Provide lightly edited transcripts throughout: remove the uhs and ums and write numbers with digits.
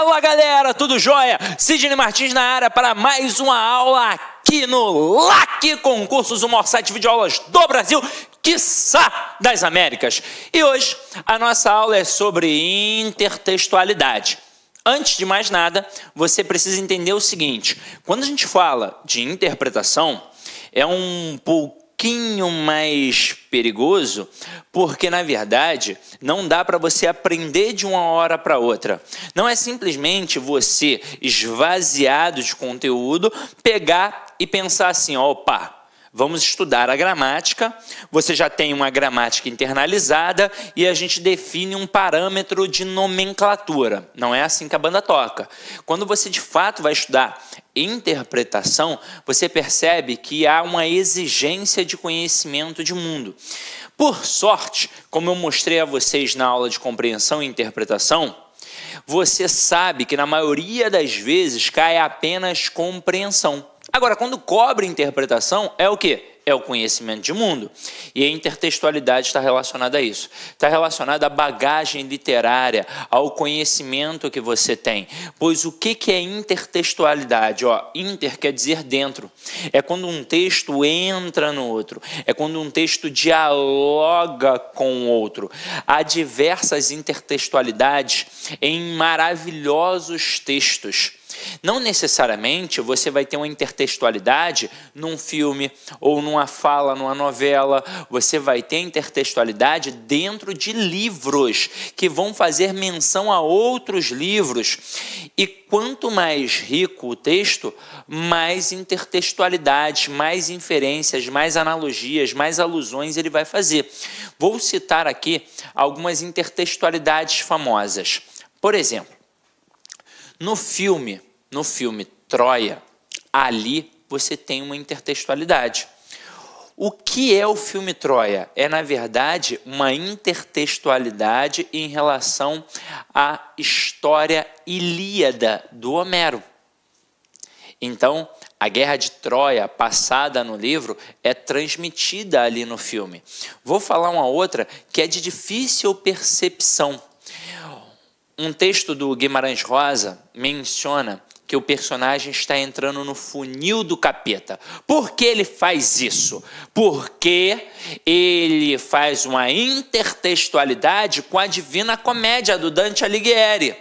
Fala galera, tudo jóia? Sidney Martins na área para mais uma aula aqui no LAC Concursos, o maior site de videoaulas do Brasil, quiçá das Américas. E hoje a nossa aula é sobre intertextualidade. Antes de mais nada, você precisa entender o seguinte: quando a gente fala de interpretação, é um pouquinho mais perigoso, porque na verdade não dá para você aprender de uma hora para outra. Não é simplesmente você, esvaziado de conteúdo, pegar e pensar assim: opa, vamos estudar a gramática, você já tem uma gramática internalizada e a gente define um parâmetro de nomenclatura. Não é assim que a banda toca. Quando você de fato vai estudar interpretação, você percebe que há uma exigência de conhecimento de mundo. Por sorte, como eu mostrei a vocês na aula de compreensão e interpretação, você sabe que na maioria das vezes cai apenas compreensão. Agora, quando cobra interpretação, é o quê? É o conhecimento de mundo. E a intertextualidade está relacionada a isso. Está relacionada à bagagem literária, ao conhecimento que você tem. Pois o que é intertextualidade? Inter quer dizer dentro. É quando um texto entra no outro. É quando um texto dialoga com o outro. Há diversas intertextualidades em maravilhosos textos. Não necessariamente você vai ter uma intertextualidade num filme ou numa fala, numa novela. Você vai ter intertextualidade dentro de livros que vão fazer menção a outros livros. E quanto mais rico o texto, mais intertextualidade, mais inferências, mais analogias, mais alusões ele vai fazer. Vou citar aqui algumas intertextualidades famosas. Por exemplo, no filme Troia, ali você tem uma intertextualidade. O que é o filme Troia? É, na verdade, uma intertextualidade em relação à história ilíada do Homero. Então, a guerra de Troia, passada no livro, é transmitida ali no filme. Vou falar uma outra que é de difícil percepção. Um texto do Guimarães Rosa menciona que o personagem está entrando no funil do capeta. Por que ele faz isso? Porque ele faz uma intertextualidade com a Divina Comédia do Dante Alighieri.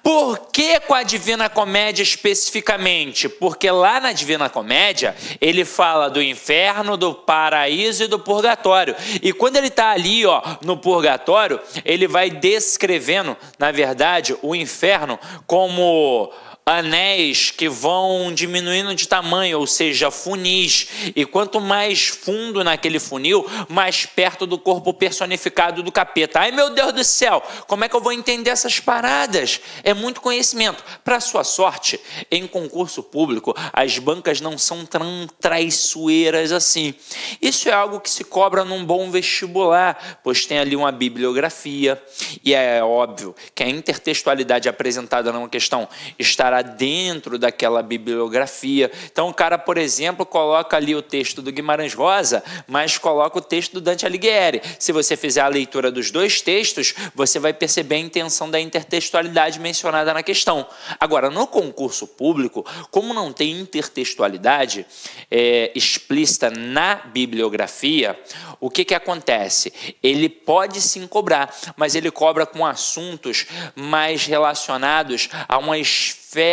Por que com a Divina Comédia especificamente? Porque lá na Divina Comédia ele fala do inferno, do paraíso e do purgatório. E quando ele está ali no purgatório, ele vai descrevendo, na verdade, o inferno como anéis que vão diminuindo de tamanho, ou seja, funis. E quanto mais fundo naquele funil, mais perto do corpo personificado do capeta. Ai, meu Deus do céu, como é que eu vou entender essas paradas? É muito conhecimento. Para sua sorte, em concurso público, as bancas não são tão traiçoeiras assim. Isso é algo que se cobra num bom vestibular, pois tem ali uma bibliografia, e é óbvio que a intertextualidade apresentada numa questão estará dentro daquela bibliografia. Então o cara, por exemplo, coloca ali o texto do Guimarães Rosa, mas coloca o texto do Dante Alighieri. Se você fizer a leitura dos dois textos, você vai perceber a intenção da intertextualidade mencionada na questão. Agora, no concurso público, como não tem intertextualidade explícita na bibliografia, o que acontece? Ele pode sim cobrar, mas ele cobra com assuntos mais relacionados a uma esfera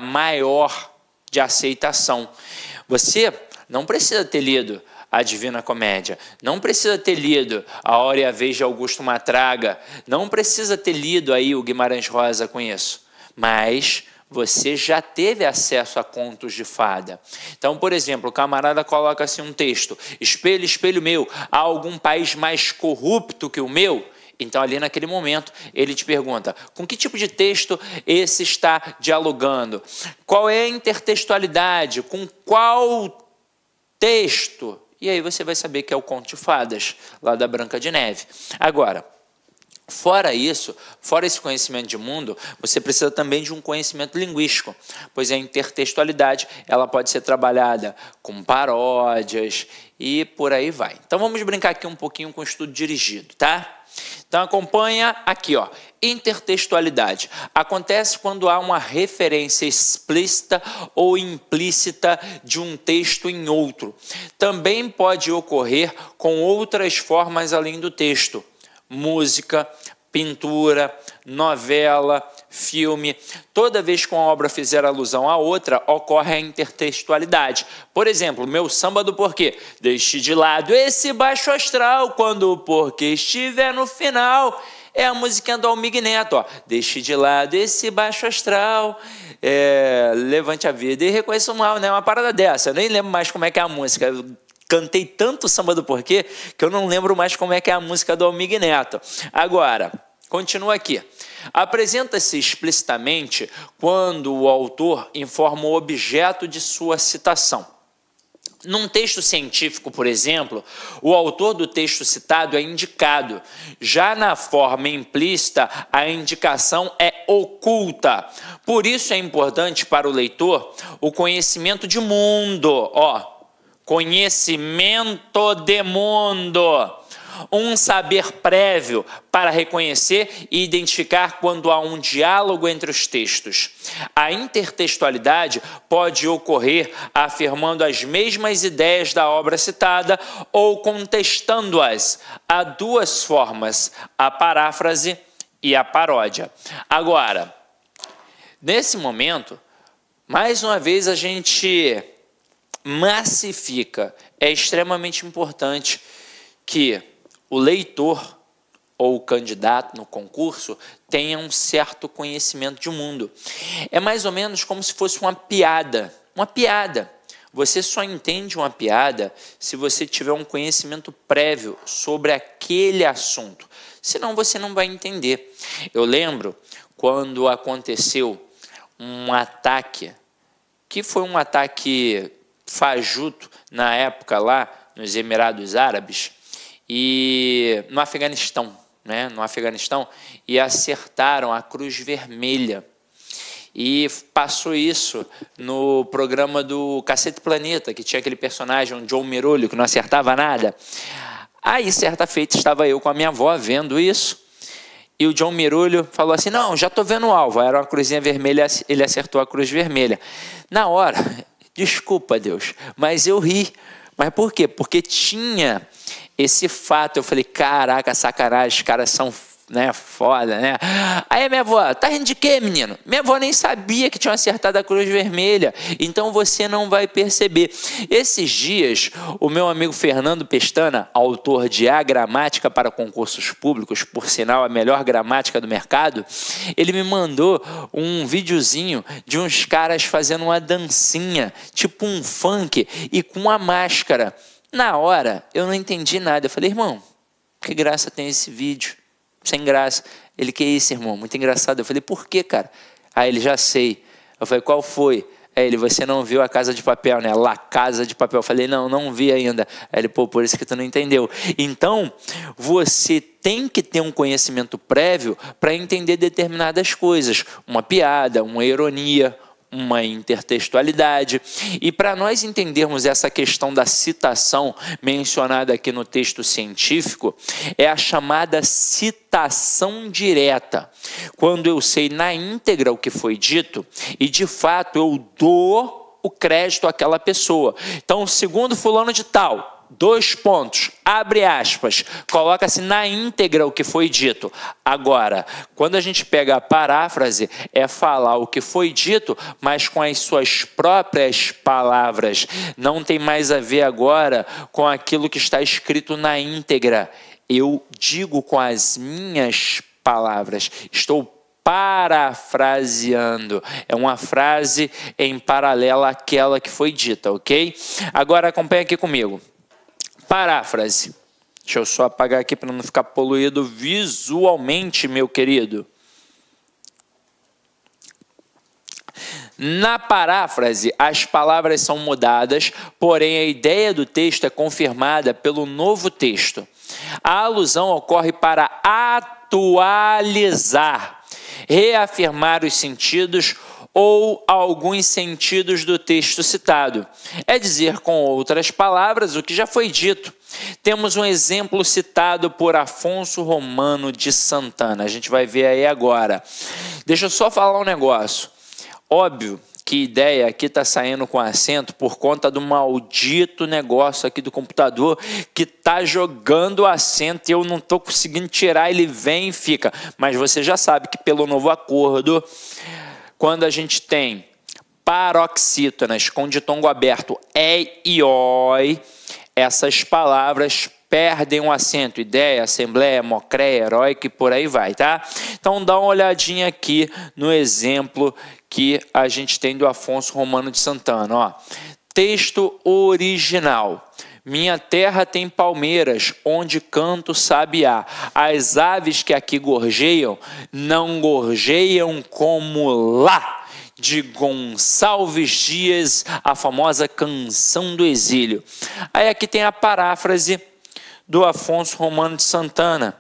maior de aceitação. Você não precisa ter lido a Divina Comédia, não precisa ter lido A Hora e a Vez de Augusto Matraga, não precisa ter lido aí o Guimarães Rosa com isso, mas você já teve acesso a contos de fada. Então, por exemplo, o camarada coloca assim um texto: espelho, espelho meu, há algum país mais corrupto que o meu? Então, ali naquele momento, ele te pergunta: com que tipo de texto esse está dialogando? Qual é a intertextualidade? Com qual texto? E aí você vai saber que é o Conto de Fadas, lá da Branca de Neve. Agora, fora isso, fora esse conhecimento de mundo, você precisa também de um conhecimento linguístico, pois a intertextualidade ela pode ser trabalhada com paródias e por aí vai. Então vamos brincar aqui um pouquinho com o estudo dirigido, tá? Então acompanha aqui, ó. Intertextualidade. Acontece quando há uma referência explícita ou implícita de um texto em outro. Também pode ocorrer com outras formas além do texto. Música, pintura, novela, filme. Toda vez que uma obra fizer alusão à outra, ocorre a intertextualidade. Por exemplo, meu Samba do Porquê. Deixe de lado esse baixo astral, quando o porquê estiver no final. É a musiquinha do Almig Neto, ó. Deixe de lado esse baixo astral, levante a vida e reconheça o mal, né? Uma parada dessa. Eu nem lembro mais como é que é a música. Eu cantei tanto Samba do Porquê que eu não lembro mais como é que é a música do Almig Neto. Agora, continua aqui. Apresenta-se explicitamente quando o autor informa o objeto de sua citação. Num texto científico, por exemplo, o autor do texto citado é indicado. Já na forma implícita, a indicação é oculta. Por isso é importante para o leitor o conhecimento de mundo. Ó, conhecimento de mundo. Um saber prévio para reconhecer e identificar quando há um diálogo entre os textos. A intertextualidade pode ocorrer afirmando as mesmas ideias da obra citada ou contestando-as. Há duas formas, a paráfrase e a paródia. Agora, nesse momento, mais uma vez a gente massifica. É extremamente importante que o leitor ou o candidato no concurso tenha um certo conhecimento de mundo. É mais ou menos como se fosse uma piada. Uma piada. Você só entende uma piada se você tiver um conhecimento prévio sobre aquele assunto. Senão você não vai entender. Eu lembro quando aconteceu um ataque, que foi um ataque fajuto na época lá nos Emirados Árabes, e no Afeganistão, né? No Afeganistão, e acertaram a Cruz Vermelha. E passou isso no programa do Cacete Planeta, que tinha aquele personagem, um John Mirolho, que não acertava nada. Aí, certa feita, estava eu com a minha avó vendo isso, e o John Mirolho falou assim, não, já estou vendo o alvo. Era uma cruzinha vermelha, ele acertou a Cruz Vermelha. Na hora, desculpa, Deus, mas eu ri. Mas por quê? Porque tinha esse fato. Eu falei, caraca, sacanagem, os caras são, né, foda, né? Aí a minha avó, tá rindo de quê, menino? Minha avó nem sabia que tinham acertado a Cruz Vermelha. Então você não vai perceber. Esses dias, o meu amigo Fernando Pestana, autor de A Gramática para Concursos Públicos, por sinal a melhor gramática do mercado, ele me mandou um videozinho de uns caras fazendo uma dancinha, tipo um funk, e com uma máscara. Na hora, eu não entendi nada. Eu falei, irmão, que graça tem esse vídeo? Sem graça. Ele, que isso, irmão? Muito engraçado. Eu falei, por quê, cara? Aí ele, já sei. Eu falei, qual foi? Aí ele, você não viu a Casa de Papel, né? La Casa de Papel. Eu falei, não vi ainda. Aí ele, pô, por isso que tu não entendeu. Então, você tem que ter um conhecimento prévio para entender determinadas coisas. Uma piada, uma ironia, uma intertextualidade. E para nós entendermos essa questão da citação mencionada aqui no texto científico, é a chamada citação direta. Quando eu sei na íntegra o que foi dito e, de fato, eu dou o crédito àquela pessoa. Então, segundo fulano de tal, 2 pontos, abre aspas, coloca-se na íntegra o que foi dito. Agora, quando a gente pega a paráfrase, é falar o que foi dito, mas com as suas próprias palavras. Não tem mais a ver agora com aquilo que está escrito na íntegra. Eu digo com as minhas palavras. Estou parafraseando. É uma frase em paralelo àquela que foi dita, ok? Agora acompanha aqui comigo. Paráfrase. Deixa eu só apagar aqui para não ficar poluído visualmente, meu querido. Na paráfrase, as palavras são mudadas, porém a ideia do texto é confirmada pelo novo texto. A alusão ocorre para atualizar, reafirmar os sentidos ou alguns sentidos do texto citado. É dizer, com outras palavras, o que já foi dito. Temos um exemplo citado por Afonso Romano de Santana. A gente vai ver aí agora. Deixa eu só falar um negócio. Óbvio que ideia aqui está saindo com acento por conta do maldito negócio aqui do computador que está jogando acento e eu não estou conseguindo tirar, ele vem e fica. Mas você já sabe que pelo novo acordo, quando a gente tem paroxítonas com ditongo aberto e oi, essas palavras perdem um acento, ideia, assembleia, mocréia, heróica e por aí vai, tá? Então dá uma olhadinha aqui no exemplo que a gente tem do Afonso Romano de Santana, ó. Texto original. Minha terra tem palmeiras, onde canto sabiá. As aves que aqui gorjeiam, não gorjeiam como lá. De Gonçalves Dias, a famosa Canção do Exílio. Aí aqui tem a paráfrase do Afonso Romano de Santana,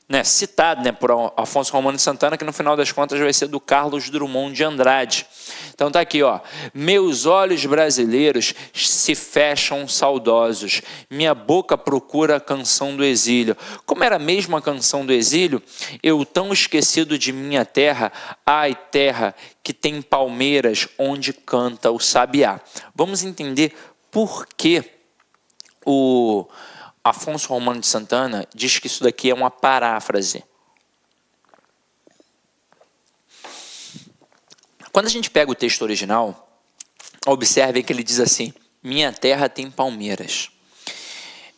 né, citado, né, por Afonso Romano de Santana, que no final das contas vai ser do Carlos Drummond de Andrade. Então tá aqui, ó. Meus olhos brasileiros se fecham saudosos, minha boca procura a canção do exílio. Como era mesmo a canção do exílio? Eu tão esquecido de minha terra, ai terra que tem palmeiras onde canta o sabiá. Vamos entender por que o Afonso Romano de Santana diz que isso daqui é uma paráfrase. Quando a gente pega o texto original, observe que ele diz assim: minha terra tem palmeiras.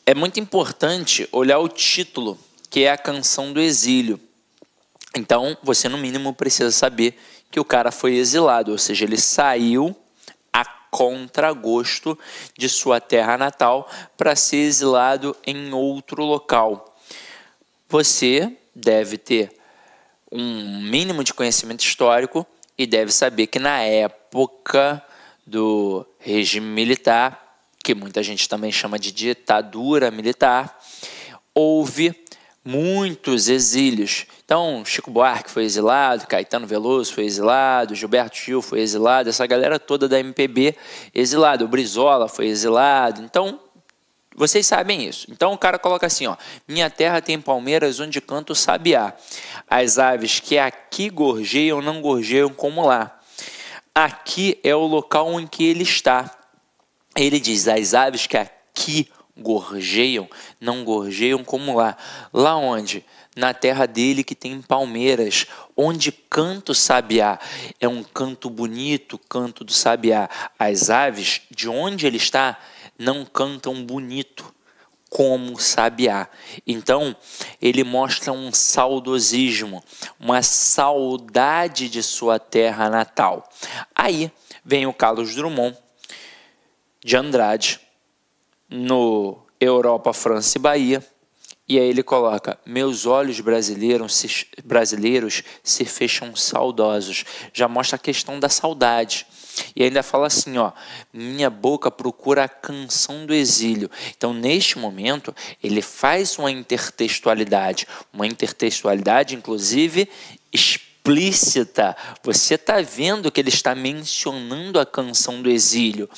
É muito importante olhar o título, que é a Canção do Exílio. Então, você no mínimo precisa saber que o cara foi exilado, ou seja, ele saiu a contragosto de sua terra natal para ser exilado em outro local. Você deve ter um mínimo de conhecimento histórico e deve saber que na época do regime militar, que muita gente também chama de ditadura militar, houve muitos exílios. Então, Chico Buarque foi exilado, Caetano Veloso foi exilado, Gilberto Gil foi exilado, essa galera toda da MPB exilada, o Brizola foi exilado. Então, vocês sabem isso. Então, o cara coloca assim, ó: minha terra tem palmeiras onde canto o sabiá. As aves que aqui gorjeiam não gorjeiam como lá. Aqui é o local em que ele está. Ele diz: as aves que aqui gorjeiam, não gorjeiam como lá. Lá onde? Na terra dele que tem palmeiras, onde canta o sabiá. É um canto bonito, canto do sabiá. As aves, de onde ele está, não cantam bonito como o sabiá. Então, ele mostra um saudosismo, uma saudade de sua terra natal. Aí vem o Carlos Drummond de Andrade, no Europa, França e Bahia, e aí ele coloca: meus olhos brasileiros se fecham saudosos. Já mostra a questão da saudade. E ainda fala assim, ó: minha boca procura a canção do exílio. Então, neste momento, ele faz uma intertextualidade, inclusive explícita. Você está vendo que ele está mencionando a canção do exílio.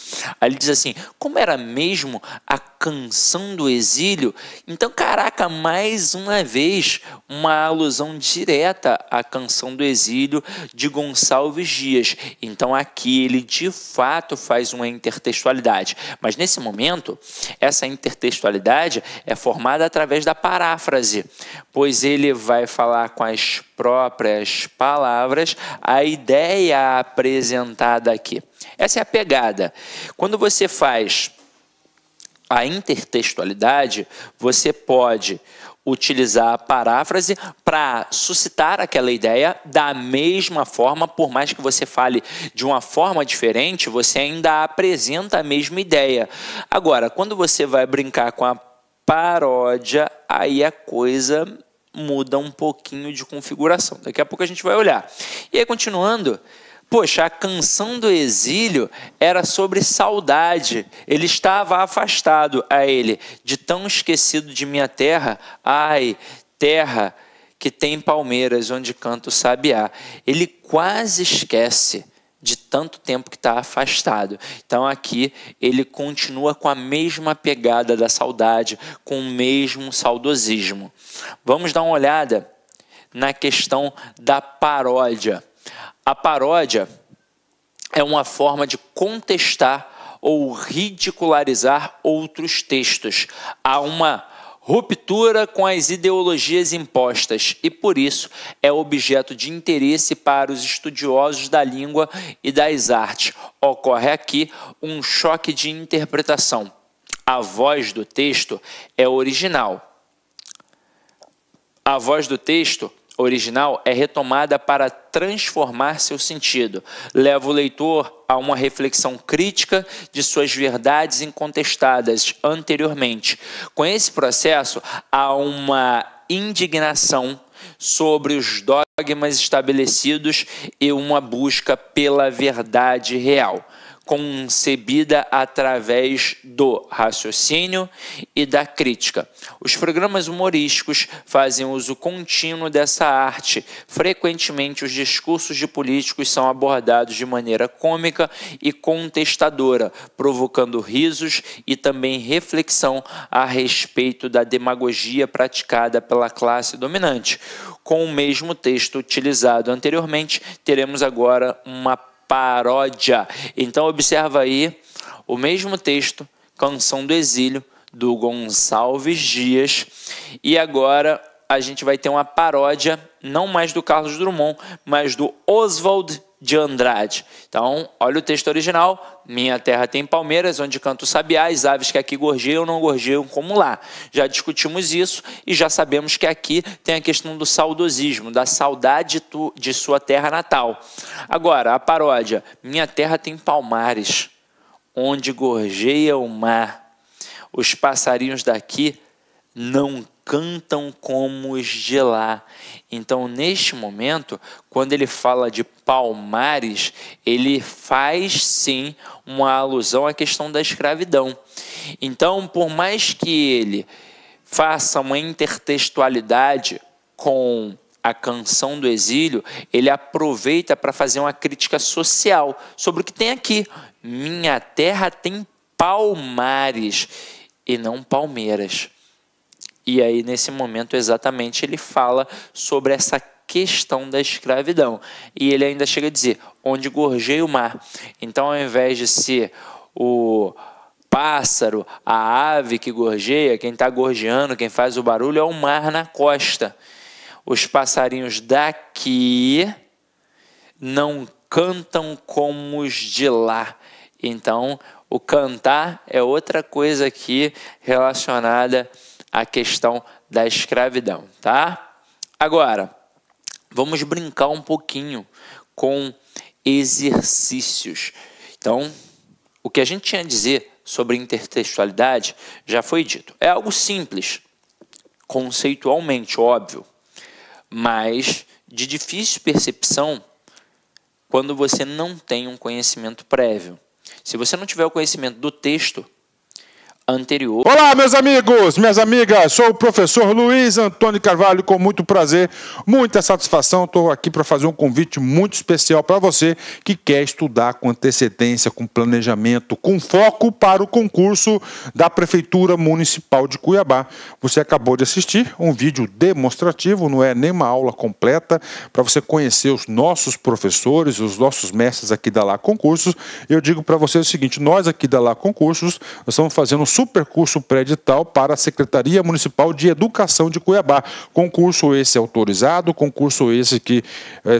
Aí ele diz assim: como era mesmo a canção do exílio? Então, caraca, mais uma vez, uma alusão direta à canção do exílio de Gonçalves Dias. Então, aqui ele de fato faz uma intertextualidade. Mas nesse momento, essa intertextualidade é formada através da paráfrase, pois ele vai falar com as próprias palavras a ideia apresentada aqui. Essa é a pegada. Quando você faz a intertextualidade, você pode utilizar a paráfrase para suscitar aquela ideia da mesma forma, por mais que você fale de uma forma diferente, você ainda apresenta a mesma ideia. Agora, quando você vai brincar com a paródia, aí a coisa muda um pouquinho de configuração. Daqui a pouco a gente vai olhar. E aí, continuando, poxa, a canção do exílio era sobre saudade. Ele estava afastado a ele, de tão esquecido de minha terra. Ai, terra que tem palmeiras onde canta o sabiá. Ele quase esquece de tanto tempo que está afastado. Então aqui ele continua com a mesma pegada da saudade, com o mesmo saudosismo. Vamos dar uma olhada na questão da paródia. A paródia é uma forma de contestar ou ridicularizar outros textos. Há uma ruptura com as ideologias impostas e, por isso, é objeto de interesse para os estudiosos da língua e das artes. Ocorre aqui um choque de interpretação. A voz do texto é original. A voz do texto original é retomada para transformar seu sentido. Leva o leitor a uma reflexão crítica de suas verdades incontestadas anteriormente. Com esse processo, há uma indignação sobre os dogmas estabelecidos e uma busca pela verdade real, concebida através do raciocínio e da crítica. Os programas humorísticos fazem uso contínuo dessa arte. Frequentemente, os discursos de políticos são abordados de maneira cômica e contestadora, provocando risos e também reflexão a respeito da demagogia praticada pela classe dominante. Com o mesmo texto utilizado anteriormente, teremos agora uma paródia. Então observa aí o mesmo texto, Canção do Exílio, do Gonçalves Dias, e agora a gente vai ter uma paródia, não mais do Carlos Drummond, mas do Oswald de Andrade. Então, olha o texto original: minha terra tem palmeiras, onde canto o sabiá, as aves que aqui gorjeiam não gorjeiam como lá. Já discutimos isso e já sabemos que aqui tem a questão do saudosismo, da saudade de sua terra natal. Agora, a paródia: minha terra tem palmares, onde gorjeia o mar. Os passarinhos daqui não cantam como os de lá. Então, neste momento, quando ele fala de palmares, ele faz sim uma alusão à questão da escravidão. Então, por mais que ele faça uma intertextualidade com a Canção do Exílio, ele aproveita para fazer uma crítica social sobre o que tem aqui. Minha terra tem palmares e não palmeiras. E aí, nesse momento, exatamente, ele fala sobre essa questão da escravidão. E ele ainda chega a dizer, onde gorjeia o mar. Então, ao invés de ser o pássaro, a ave que gorjeia, quem está gorjeando, quem faz o barulho, é o mar na costa. Os passarinhos daqui não cantam como os de lá. Então, o cantar é outra coisa aqui relacionada à questão da escravidão, tá? Agora, vamos brincar um pouquinho com exercícios. Então, o que a gente tinha a dizer sobre intertextualidade já foi dito. É algo simples, conceitualmente, óbvio, mas de difícil percepção quando você não tem um conhecimento prévio. Se você não tiver o conhecimento do texto anterior. Olá, meus amigos, minhas amigas, sou o professor Luiz Antônio Carvalho, com muito prazer, muita satisfação, estou aqui para fazer um convite muito especial para você que quer estudar com antecedência, com planejamento, com foco para o concurso da Prefeitura Municipal de Cuiabá. Você acabou de assistir um vídeo demonstrativo, não é nem uma aula completa, para você conhecer os nossos professores, os nossos mestres aqui da Lá Concursos. Eu digo para você o seguinte, nós aqui da Lá Concursos, nós estamos fazendo um supercurso pré-edital para a Secretaria Municipal de Educação de Cuiabá. Concurso esse autorizado, concurso esse que,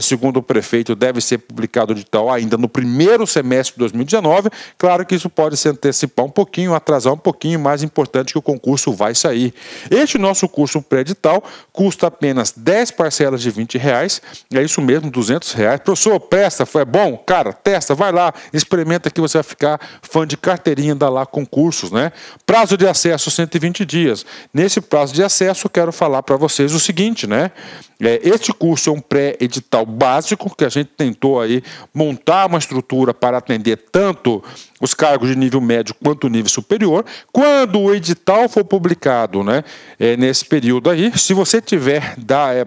segundo o prefeito, deve ser publicado de edital ainda no primeiro semestre de 2019. Claro que isso pode se antecipar um pouquinho, atrasar um pouquinho, mais importante que o concurso vai sair. Este nosso curso pré-edital custa apenas 10 parcelas de R$20, é isso mesmo, R$200. Professor, presta, foi bom? Cara, testa, vai lá, experimenta que você vai ficar fã de carteirinha da Lá Concursos, né? Prazo de acesso 120 dias. Nesse prazo de acesso, eu quero falar para vocês o seguinte, né? Este curso é um pré-edital básico que a gente tentou aí montar uma estrutura para atender tanto os cargos de nível médio quanto nível superior. Quando o edital for publicado, né, nesse período aí, se você tiver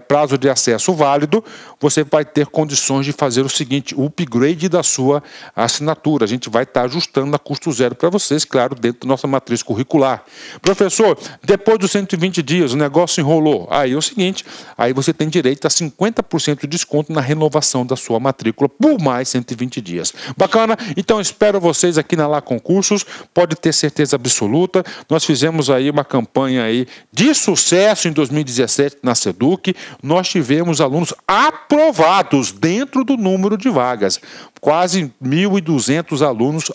prazo de acesso válido, você vai ter condições de fazer o seguinte, o upgrade da sua assinatura. A gente vai estar ajustando a custo zero para vocês, claro, dentro da nossa matriz curricular. Professor, depois dos 120 dias, o negócio enrolou. Aí é o seguinte, aí você tem direito a 50% de desconto na renovação da sua matrícula por mais 120 dias. Bacana? Então espero vocês aqui na Lá Concursos, pode ter certeza absoluta. Nós fizemos aí uma campanha aí de sucesso em 2017 na SEDUC. Nós tivemos alunos aprovados dentro do número de vagas. Quase 1.200 alunos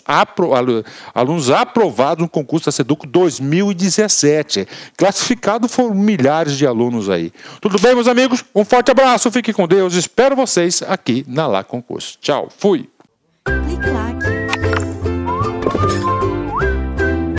aprovados no concurso da SEDUC 2017. Classificado foram milhares de alunos aí. Tudo bem, meus amigos? Um forte abraço, fiquem com Deus. Espero vocês aqui na Lá Concursos. Tchau, fui! Clique lá.